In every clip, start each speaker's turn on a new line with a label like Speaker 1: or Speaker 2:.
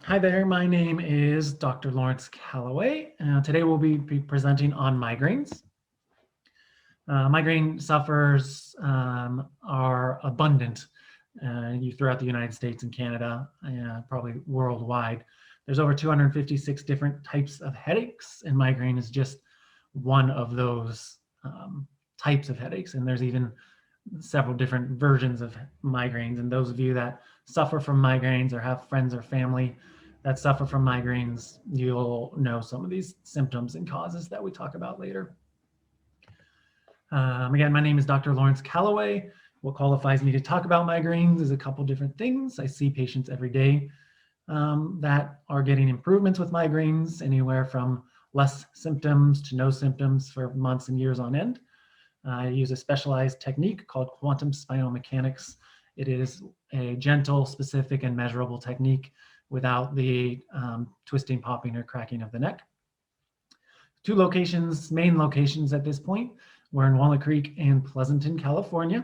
Speaker 1: Hi there, my name is Dr. Lawrence Calloway. Today we'll be presenting on migraines. Migraine sufferers are abundant throughout the United States and Canada, probably worldwide. There's over 256 different types of headaches, and migraine is just one of those types of headaches. And there's even several different versions of migraines. And those of you that suffer from migraines or have friends or family that suffer from migraines, you'll know some of these symptoms and causes that we talk about later. Again, my name is Dr. Lawrence Calloway. What qualifies me to talk about migraines is a couple different things. I see patients every day that are getting improvements with migraines, anywhere from less symptoms to no symptoms for months and years on end. I use a specialized technique called quantum spinal mechanics. It is a gentle, specific, and measurable technique without the twisting, popping, or cracking of the neck. Two locations, main locations at this point. We're in Walnut Creek and Pleasanton, California.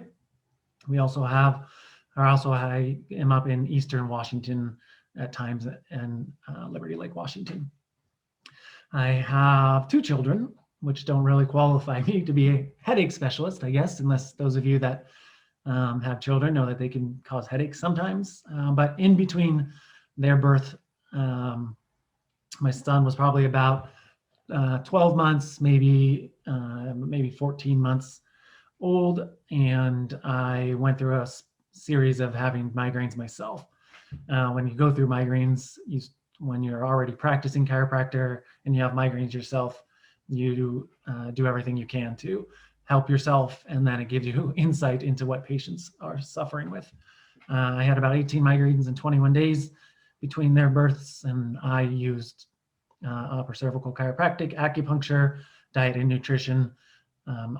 Speaker 1: I am up in Eastern Washington at times and Liberty Lake, Washington. I have two children, which don't really qualify me to be a headache specialist, I guess, unless those of you that have children know that they can cause headaches sometimes. But in between their birth, my son was probably about 12 months, maybe 14 months old, and I went through a series of having migraines myself. When you go through migraines, when you're already practicing chiropractor and you have migraines yourself, you do everything you can to help yourself, and then it gives you insight into what patients are suffering with. I had about 18 migraines in 21 days between their births, and I used upper cervical chiropractic, acupuncture, diet and nutrition,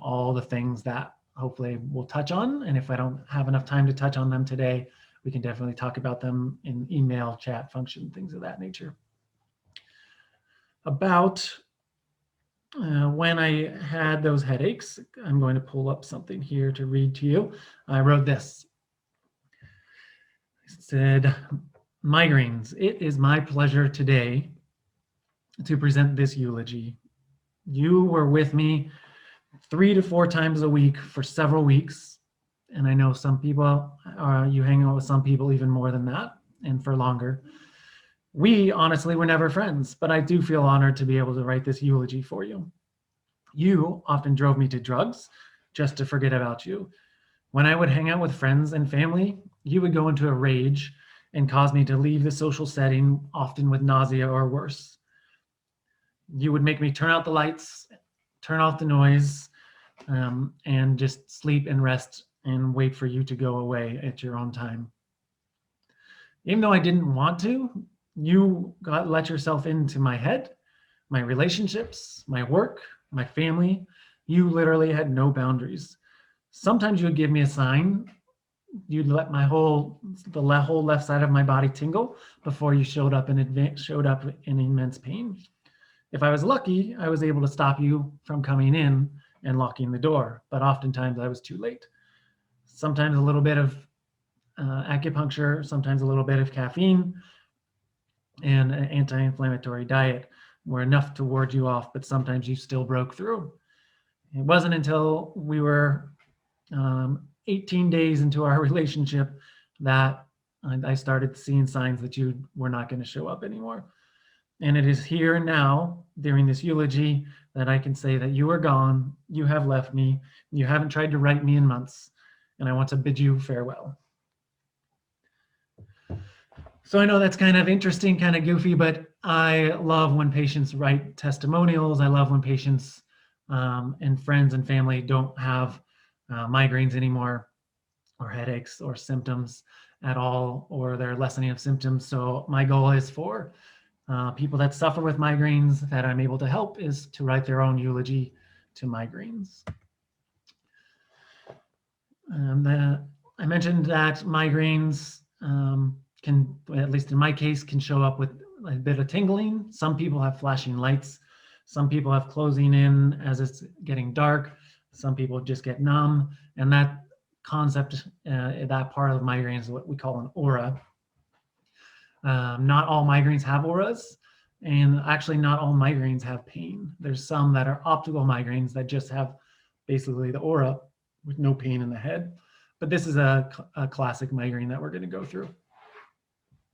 Speaker 1: all the things that hopefully we'll touch on. And if I don't have enough time to touch on them today, we can definitely talk about them in email, chat function, things of that nature. About when I had those headaches, I'm going to pull up something here to read to you. I wrote this. It said, migraines, it is my pleasure today to present this eulogy. You were with me 3 to 4 times a week for several weeks. And I know some people, you hang out with some people even more than that and for longer. We honestly were never friends, but I do feel honored to be able to write this eulogy for you. You often drove me to drugs just to forget about you. When I would hang out with friends and family, you would go into a rage and cause me to leave the social setting, often with nausea or worse. You would make me turn out the lights, turn off the noise, and just sleep and rest and wait for you to go away at your own time. Even though I didn't want to, you let yourself into my head, my relationships, my work, my family. You literally had no boundaries. Sometimes you would give me a sign. You'd let the whole left side of my body tingle before you showed up in immense pain. If I was lucky, I was able to stop you from coming in and locking the door, but oftentimes I was too late. Sometimes a little bit of acupuncture, sometimes a little bit of caffeine, and an anti-inflammatory diet were enough to ward you off, but sometimes you still broke through. It wasn't until we were 18 days into our relationship that I started seeing signs that you were not going to show up anymore. And it is here and now, during this eulogy, that I can say that you are gone, you have left me, you haven't tried to write me in months, and I want to bid you farewell. So I know that's kind of interesting, kind of goofy, but I love when patients write testimonials. I love when patients and friends and family don't have migraines anymore, or headaches, or symptoms at all, or they're lessening of symptoms. So my goal is for people that suffer with migraines that I'm able to help is to write their own eulogy to migraines. I mentioned that migraines can, at least in my case, can show up with a bit of tingling. Some people have flashing lights. Some people have closing in as it's getting dark. Some people just get numb. And that concept, that part of migraine is what we call an aura. Not all migraines have auras, and actually not all migraines have pain. There's some that are optical migraines that just have basically the aura with no pain in the head. But this is a classic migraine that we're going to go through.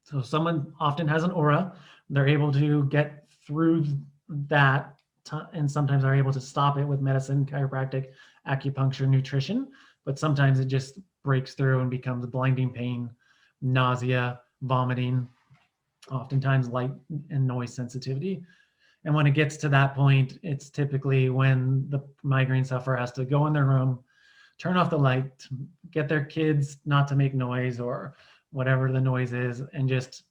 Speaker 1: So someone often has an aura. They're able to get through that and sometimes are able to stop it with medicine, chiropractic, acupuncture, nutrition. But sometimes it just breaks through and becomes blinding pain, nausea, vomiting, oftentimes light and noise sensitivity. And when it gets to that point, it's typically when the migraine sufferer has to go in their room, turn off the light, get their kids not to make noise or whatever the noise is, and just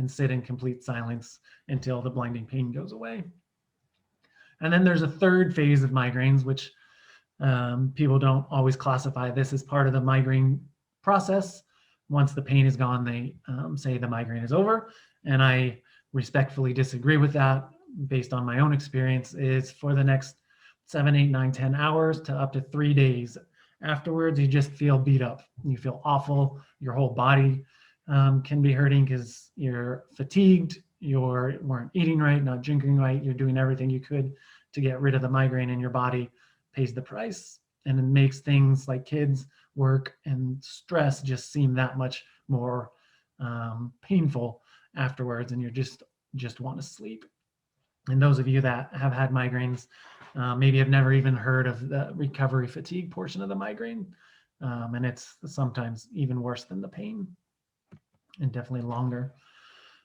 Speaker 1: sit in complete silence until the blinding pain goes away. And then there's a third phase of migraines, which people don't always classify this as part of the migraine process. Once the pain is gone, they say the migraine is over. And I respectfully disagree with that based on my own experience. Is for the next 7, 8, 9, 10 hours to up to 3 days. Afterwards, you just feel beat up. You feel awful. Your whole body can be hurting because you're fatigued, you weren't eating right, not drinking right, you're doing everything you could to get rid of the migraine, and your body pays the price. And it makes things like kids, work, and stress just seem that much more painful afterwards, and you just want to sleep. And those of you that have had migraines maybe have never even heard of the recovery fatigue portion of the migraine. And it's sometimes even worse than the pain and definitely longer.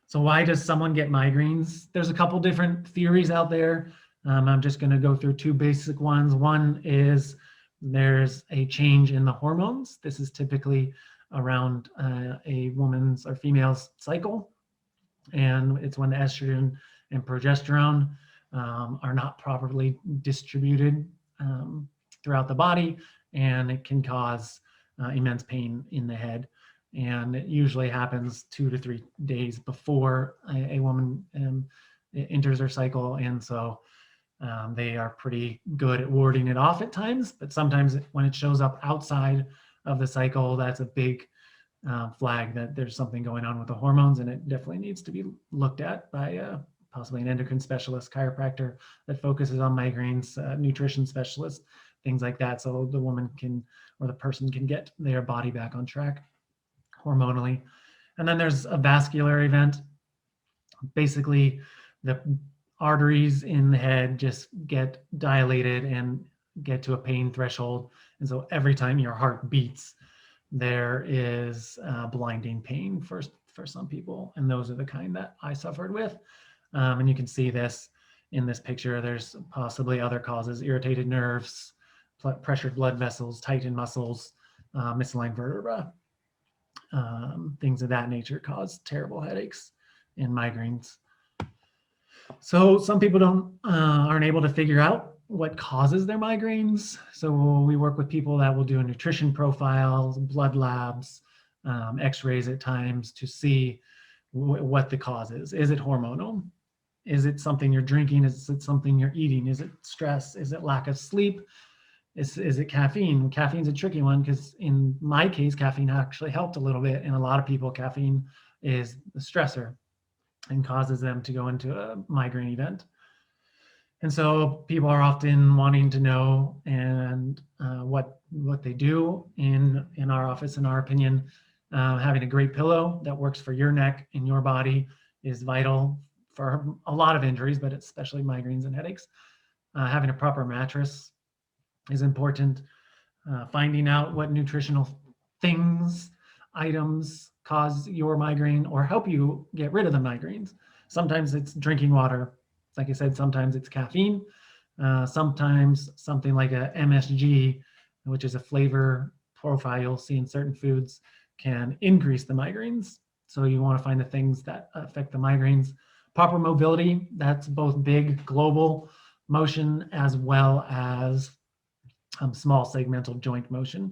Speaker 1: So why does someone get migraines? There's a couple different theories out there. I'm just going to go through two basic ones. One is there's a change in the hormones. This is typically around a woman's or female's cycle. And it's when the estrogen and progesterone are not properly distributed throughout the body, and it can cause immense pain in the head. And it usually happens 2 to 3 days before a woman enters her cycle. And so they are pretty good at warding it off at times, but sometimes when it shows up outside of the cycle, that's a big flag that there's something going on with the hormones, and it definitely needs to be looked at by possibly an endocrine specialist, chiropractor that focuses on migraines, nutrition specialist, things like that, so the woman can, or the person can, get their body back on track hormonally. And then there's a vascular event. Basically, the arteries in the head just get dilated and get to a pain threshold. And so every time your heart beats, there is blinding pain for some people. And those are the kind that I suffered with. And you can see this in this picture. There's possibly other causes: irritated nerves, pressured blood vessels, tightened muscles, misaligned vertebra. Things of that nature cause terrible headaches and migraines. So some people aren't able to figure out what causes their migraines. So we work with people that will do a nutrition profile, blood labs, x-rays at times to see what the cause is. Is it hormonal? Is it something you're drinking? Is it something you're eating? Is it stress? Is it lack of sleep? Is it caffeine? Caffeine's a tricky one because in my case, caffeine actually helped a little bit. And a lot of people, caffeine is the stressor and causes them to go into a migraine event. And so people are often wanting to know and what they do in our office. In our opinion, having a great pillow that works for your neck and your body is vital for a lot of injuries, but especially migraines and headaches. Having a proper mattress is important. Finding out what nutritional things, items cause your migraine or help you get rid of the migraines. Sometimes it's drinking water. Like I said, sometimes it's caffeine. Sometimes something like a MSG, which is a flavor profile you'll see in certain foods, can increase the migraines. So you want to find the things that affect the migraines. Proper mobility, that's both big global motion as well as small segmental joint motion.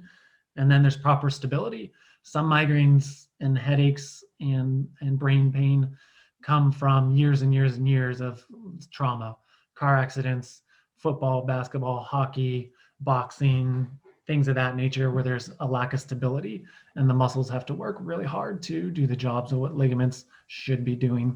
Speaker 1: And then there's proper stability. Some migraines and headaches and brain pain come from years and years and years of trauma, car accidents, football, basketball, hockey, boxing, things of that nature where there's a lack of stability and the muscles have to work really hard to do the jobs of what ligaments should be doing.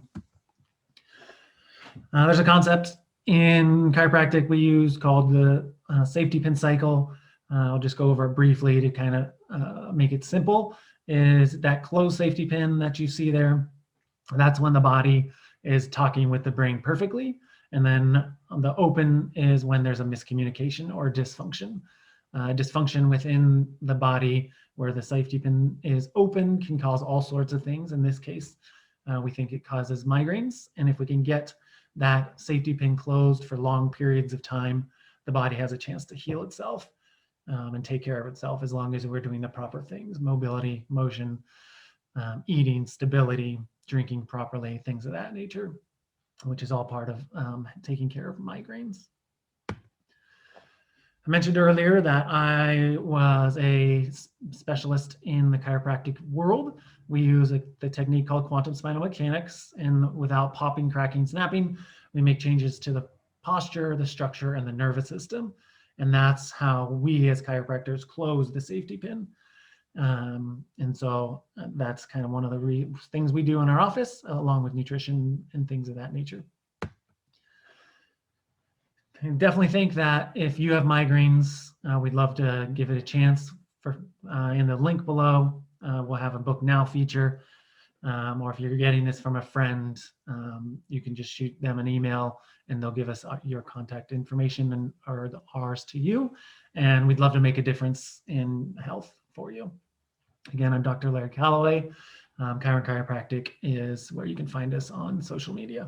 Speaker 1: There's a concept in chiropractic we use called the safety pin cycle. I'll just go over it briefly to kind of make it simple. Is that closed safety pin that you see there? That's when the body is talking with the brain perfectly. And then the open is when there's a miscommunication or dysfunction. Dysfunction within the body where the safety pin is open can cause all sorts of things. In this case, we think it causes migraines. And if we can get that safety pin closed for long periods of time, the body has a chance to heal itself and take care of itself as long as we're doing the proper things: mobility, motion, eating, stability, drinking properly, things of that nature, which is all part of taking care of migraines. I mentioned earlier that I was a specialist in the chiropractic world. We use the technique called quantum spinal mechanics, and without popping, cracking, snapping, we make changes to the posture, the structure, and the nervous system. And that's how we as chiropractors close the safety pin. And so that's kind of one of the things we do in our office, along with nutrition and things of that nature. I definitely think that if you have migraines, we'd love to give it a chance. In the link below, we'll have a book now feature, or if you're getting this from a friend, you can just shoot them an email and they'll give us your contact information or ours to you. And we'd love to make a difference in health for you. Again, I'm Dr. Larry Calloway. Chiron Chiropractic is where you can find us on social media.